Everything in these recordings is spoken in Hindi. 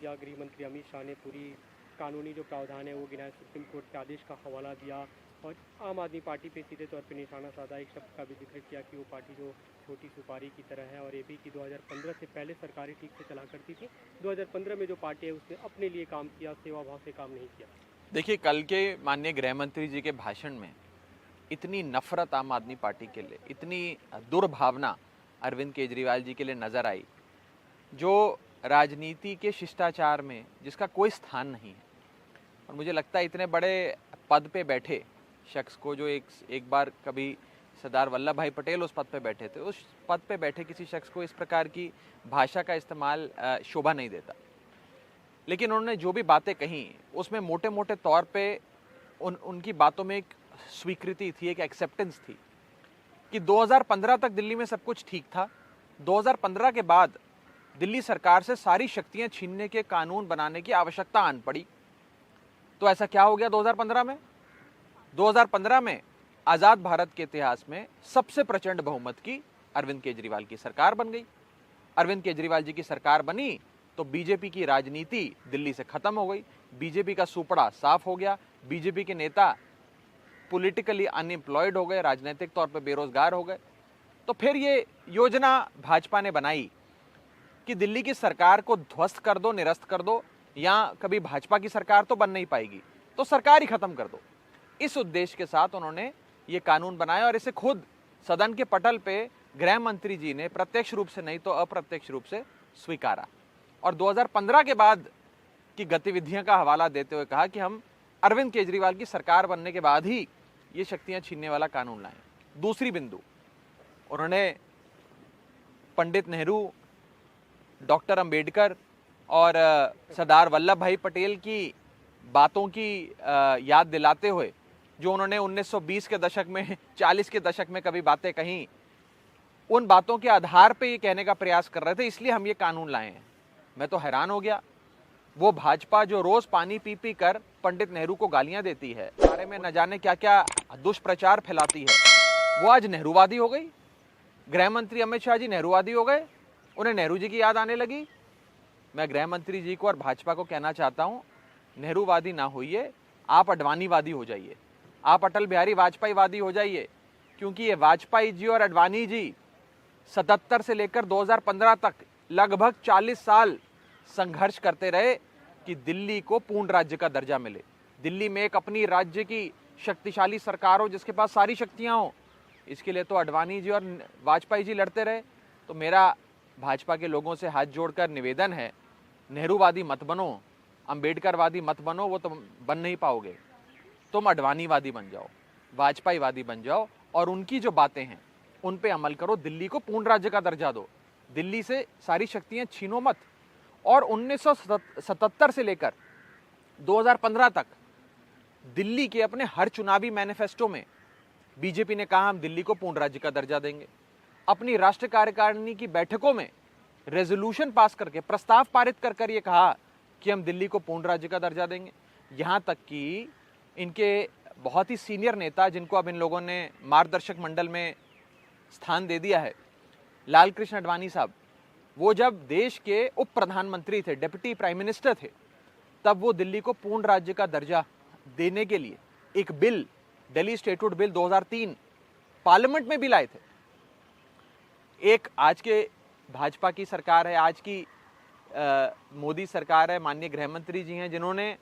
दिया। गृह मंत्री अमित शाह ने पूरी कानूनी जो प्रावधान है वो गिनाए, सुप्रीम कोर्ट के आदेश का हवाला दिया और आम आदमी पार्टी पे सीधे तौर पे निशाना साधा। एक शब्द का भी जिक्र किया कि वो पार्टी जो छोटी सुपारी की तरह है और ये भी कि 2015 से पहले सरकारें ठीक से चला करती थी। 2015 में जो पार्टी है उसने अपने लिए काम किया, सेवा भाव से काम नहीं किया। देखिए, कल के माननीय गृह मंत्री जी के भाषण में इतनी नफरत आम आदमी पार्टी के लिए, इतनी दुर्भावना अरविंद केजरीवाल जी के लिए नजर आई, जो राजनीति के शिष्टाचार में जिसका कोई स्थान नहीं है। और मुझे लगता है इतने बड़े पद पे बैठे शख्स को, जो एक बार कभी सरदार वल्लभ भाई पटेल उस पद पे बैठे थे, उस पद पे बैठे किसी शख्स को इस प्रकार की भाषा का इस्तेमाल शोभा नहीं देता। लेकिन उन्होंने जो भी बातें कही उसमें मोटे मोटे तौर पे उनकी बातों में एक स्वीकृति थी, एक एक्सेप्टेंस थी कि 2015 तक दिल्ली में सब कुछ ठीक था। 2015 के बाद दिल्ली सरकार से सारी शक्तियां छीनने के कानून बनाने की आवश्यकता आन पड़ी। तो ऐसा क्या हो गया 2015 में? 2015 में आजाद भारत के इतिहास में सबसे प्रचंड बहुमत की अरविंद केजरीवाल की सरकार बन गई। अरविंद केजरीवाल जी की सरकार बनी तो बीजेपी की राजनीति दिल्ली से खत्म हो गई, बीजेपी का सुपड़ा साफ हो गया, बीजेपी के नेता पॉलिटिकली अनएम्प्लॉयड हो गए, राजनीतिक तौर पर बेरोजगार हो गए। तो फिर ये योजना भाजपा ने बनाई कि दिल्ली की सरकार को ध्वस्त कर दो, निरस्त कर दो, या कभी भाजपा की सरकार तो बन नहीं पाएगी तो सरकार ही खत्म कर दो। इस उद्देश्य के साथ उन्होंने ये कानून बनाया और इसे खुद सदन के पटल पे गृह मंत्री जी ने प्रत्यक्ष रूप से नहीं तो अप्रत्यक्ष रूप से स्वीकारा और 2015 के बाद की गतिविधियों का हवाला देते हुए कहा कि हम अरविंद केजरीवाल की सरकार बनने के बाद ही ये शक्तियां छीनने वाला कानून लाए। दूसरी बिंदु, उन्होंने पंडित नेहरू, डॉक्टर अंबेडकर और सरदार वल्लभ भाई पटेल की बातों की याद दिलाते हुए, जो उन्होंने 1920 के दशक में, 40 के दशक में कभी बातें कहीं, उन बातों के आधार पे ये कहने का प्रयास कर रहे थे, इसलिए हम ये कानून लाए हैं। मैं तो हैरान हो गया, वो भाजपा जो रोज पानी पी पी कर पंडित नेहरू को गालियां देती है, बारे में न जाने क्या क्या दुष्प्रचार फैलाती है, वो आज नेहरूवादी हो गई। गृह मंत्री अमित शाह जी नेहरूवादी हो गए, उन्हें नेहरू जी की याद आने लगी। मैं गृह मंत्री जी को और भाजपा को कहना चाहता हूं, नेहरूवादी ना होइए, आप अडवाणीवादी हो जाइए, आप अटल बिहारी वाजपेयी वादी हो जाइए, क्योंकि ये वाजपेयी जी और अडवाणी जी 77 से लेकर 2015 तक लगभग 40 साल संघर्ष करते रहे कि दिल्ली को पूर्ण राज्य का दर्जा मिले, दिल्ली में एक अपनी राज्य की शक्तिशाली सरकार हो जिसके पास सारी शक्तियां हो। इसके लिए तो अडवाणी जी और वाजपेयी जी लड़ते रहे। तो मेरा भाजपा के लोगों से हाथ जोड़कर निवेदन है, नेहरूवादी मत बनो, अंबेडकरवादी मत बनो, वो तुम बन नहीं पाओगे। तुम अडवाणीवादी बन जाओ, वाजपेयीवादी बन जाओ और उनकी जो बातें हैं उन पे अमल करो। दिल्ली को पूर्ण राज्य का दर्जा दो, दिल्ली से सारी शक्तियां छीनो मत। और 1977 से लेकर 2015 तक दिल्ली के अपने हर चुनावी मैनिफेस्टो में बीजेपी ने कहा हम दिल्ली को पूर्ण राज्य का दर्जा देंगे। अपनी राष्ट्रीय कार्यकारिणी की बैठकों में रेजोल्यूशन पास करके, प्रस्ताव पारित कर ये कहा कि हम दिल्ली को पूर्ण राज्य का दर्जा देंगे। यहां तक कि इनके बहुत ही सीनियर नेता, जिनको अब इन लोगों ने मार्गदर्शक मंडल में स्थान दे दिया है, लाल कृष्ण आडवाणी साहब, वो जब देश के उप प्रधानमंत्री थे, डिप्टी प्राइम मिनिस्टर थे, तब वो दिल्ली को पूर्ण राज्य का दर्जा देने के लिए एक bill, Delhi statehood bill 2003 parliament में भी लाए थे। एक आज के भाजपा की सरकार है, आज की मोदी सरकार है, माननीय गृह मंत्री जी हैं, जिन्होंने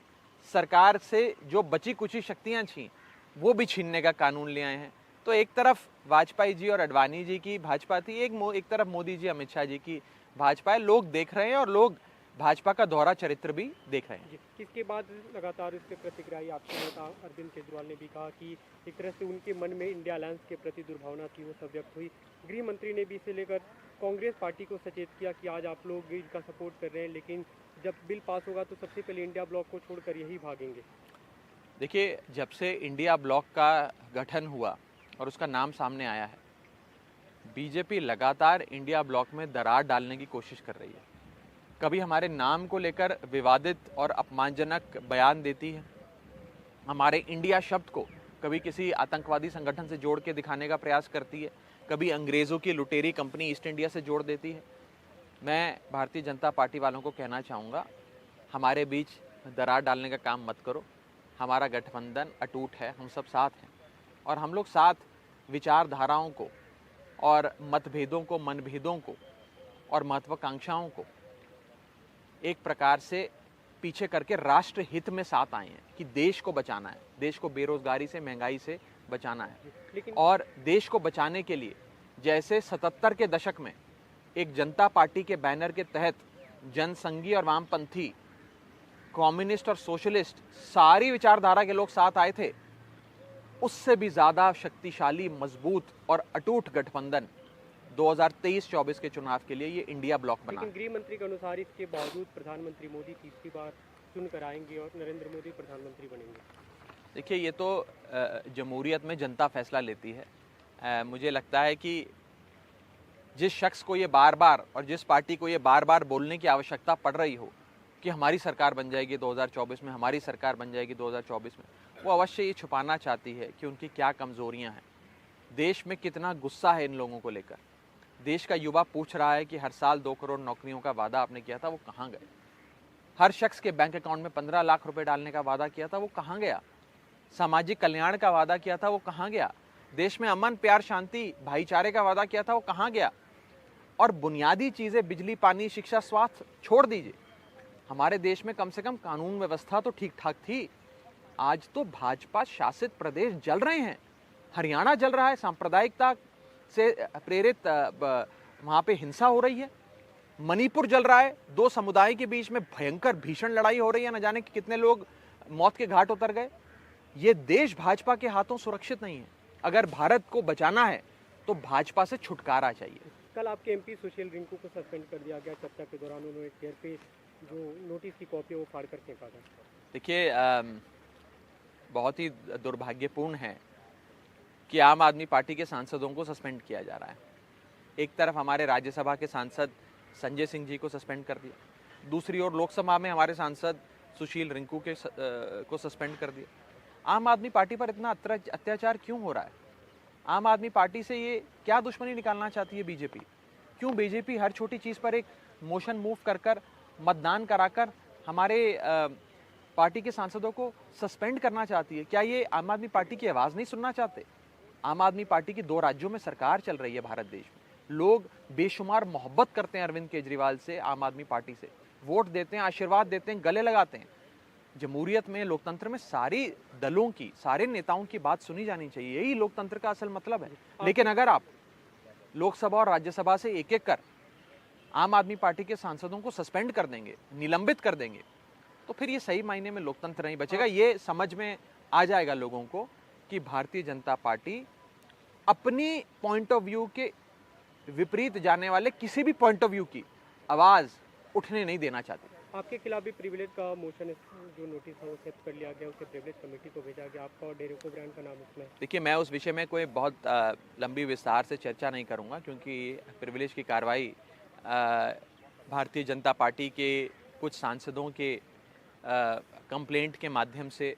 सरकार से जो बची कुची शक्तियां छीं वो भी छीनने का कानून ले आए हैं। तो एक तरफ वाजपेयी जी और अडवाणी जी की भाजपा थी, एक तरफ मोदी जी, अमित शाह जी की भाजपा है। लोग देख रहे हैं और लोग भाजपा का दोहरा चरित्र भी देख रहे हैं। इसके बाद लगातार इस पर प्रतिक्रिया आई। आपके नेता अरविंद केजरीवाल ने भी कहा कि एक तरह से उनके मन में इंडिया अलायंस के प्रति दुर्भावना थी, वो सब व्यक्त हुई। गृह मंत्री ने भी इसे लेकर कांग्रेस पार्टी को सचेत किया कि आज आप लोग इनका सपोर्ट कर रहे हैं, लेकिन जब बिल पास होगा तो सबसे पहले इंडिया ब्लॉक को छोड़कर यही भागेंगे। देखिए, जब से इंडिया ब्लॉक का गठन हुआ और उसका नाम सामने आया है, बीजेपी लगातार इंडिया ब्लॉक में दरार डालने की कोशिश कर रही है। कभी हमारे नाम को लेकर विवादित और अपमानजनक बयान देती है, हमारे इंडिया शब्द को कभी किसी आतंकवादी संगठन से जोड़ के दिखाने का प्रयास करती है, कभी अंग्रेज़ों की लुटेरी कंपनी ईस्ट इंडिया से जोड़ देती है। मैं भारतीय जनता पार्टी वालों को कहना चाहूँगा हमारे बीच दरार डालने का काम मत करो। हमारा गठबंधन अटूट है, हम सब साथ हैं और हम लोग साथ विचारधाराओं को और मतभेदों को, मनभेदों को और महत्वाकांक्षाओं को एक प्रकार से पीछे करके राष्ट्र हित में साथ आए हैं कि देश को बचाना है, देश को बेरोजगारी से, महंगाई से बचाना है। और देश को बचाने के लिए जैसे 77 के दशक में एक जनता पार्टी के बैनर के तहत जनसंघी और वामपंथी, कम्युनिस्ट और सोशलिस्ट सारी विचारधारा के लोग साथ आए थे, उससे भी ज्यादा शक्तिशाली, मजबूत और अटूट गठबंधन 2023-24 के चुनाव के लिए ये इंडिया ब्लॉक बना। लेकिन गृह मंत्री के अनुसार इसके बावजूद प्रधानमंत्री मोदी तीसरी बार चुनकर आएंगे और नरेंद्र मोदी प्रधानमंत्री बनेंगे। देखिए, ये तो जमहूरियत में जनता फैसला लेती है। मुझे लगता है कि जिस शख्स को ये बार बार और जिस पार्टी को ये बार बार बोलने की आवश्यकता पड़ रही हो कि हमारी सरकार बन जाएगी 2024 में, हमारी सरकार बन जाएगी 2024 में, वो अवश्य ये छुपाना चाहती है कि उनकी क्या कमजोरियां हैं, देश में कितना गुस्सा है इन लोगों को लेकर। देश का युवा पूछ रहा है कि हर साल 2 करोड़ नौकरियों का वादा आपने किया था, वो कहाँ गए? हर शख्स के बैंक अकाउंट में 15 लाख रुपए डालने का वादा किया था, वो कहाँ गया? सामाजिक कल्याण का वादा किया था, वो कहाँ गया? देश में अमन, प्यार, शांति, भाईचारे का वादा किया था, वो कहाँ गया? और बुनियादी चीजें, बिजली, पानी, शिक्षा, स्वास्थ्य छोड़ दीजिए, हमारे देश में कम से कम कानून व्यवस्था तो ठीक ठाक थी। आज तो भाजपा शासित प्रदेश जल रहे हैं, हरियाणा जल रहा है, सांप्रदायिकता से प्रेरित वहां पे हिंसा हो रही है, मणिपुर जल रहा है, 2 समुदाय के बीच में भयंकर भीषण लड़ाई हो रही है, न जाने कि कितने लोग मौत के घाट उतर गए। ये देश भाजपा के हाथों सुरक्षित नहीं है। अगर भारत को बचाना है तो भाजपा से छुटकारा चाहिए। कल आपके एमपी सुशील रिंकू को सस्पेंड कर दिया गया। चर्चा के दौरान उन्होंने घर पे जो नोटिस की कॉपी है वो फाड़ कर फेंका था। देखिए, बहुत ही दुर्भाग्यपूर्ण है कि आम आदमी पार्टी के सांसदों को सस्पेंड किया जा रहा है। एक तरफ हमारे राज्यसभा के सांसद संजय सिंह जी को सस्पेंड कर दिया, दूसरी ओर लोकसभा में हमारे सांसद सुशील रिंकू को सस्पेंड कर दिया। आम आदमी पार्टी पर इतना अत्याचार क्यों हो रहा है? आम आदमी पार्टी से ये क्या दुश्मनी निकालना चाहती है बीजेपी? क्यों बीजेपी हर छोटी चीज़ पर एक मोशन मूव कर मतदान कराकर हमारे पार्टी के सांसदों को सस्पेंड करना चाहती है? क्या ये आम आदमी पार्टी की आवाज़ नहीं सुनना चाहते? आम आदमी पार्टी की 2 राज्यों में सरकार चल रही है भारत देश में। लोग बेशुमार मोहब्बत करते हैं अरविंद केजरीवाल से, आम आदमी पार्टी से, वोट देते हैं, आशीर्वाद देते हैं, गले लगाते हैं। जमहूरियत में, लोकतंत्र में सारी दलों की, सारे नेताओं की बात सुनी जानी चाहिए, यही लोकतंत्र का असल मतलब है। लेकिन अगर आप लोकसभा और राज्यसभा से एक-एक कर आम आदमी पार्टी के सांसदों को सस्पेंड कर देंगे, निलंबित कर देंगे, तो फिर ये सही मायने में लोकतंत्र नहीं बचेगा। ये समझ में आ जाएगा लोगों को कि भारतीय जनता पार्टी अपनी पॉइंट ऑफ व्यू के विपरीत जाने वाले किसी भी पॉइंट ऑफ व्यू की आवाज उठने नहीं देना चाहती। आपके खिलाफ भी प्रिविलेज का मोशन, जो नोटिस है वो एक्सेप्ट कर लिया गया, उसे प्रिविलेज कमेटी को भेजा गया, आपका और डेरेक ओब्रायन का नाम उसमें। देखिए, मैं उस विषय में कोई बहुत लंबी विस्तार से चर्चा नहीं करूंगा, क्योंकि प्रिविलेज की कार्रवाई भारतीय जनता पार्टी के कुछ सांसदों के कंप्लेंट के माध्यम से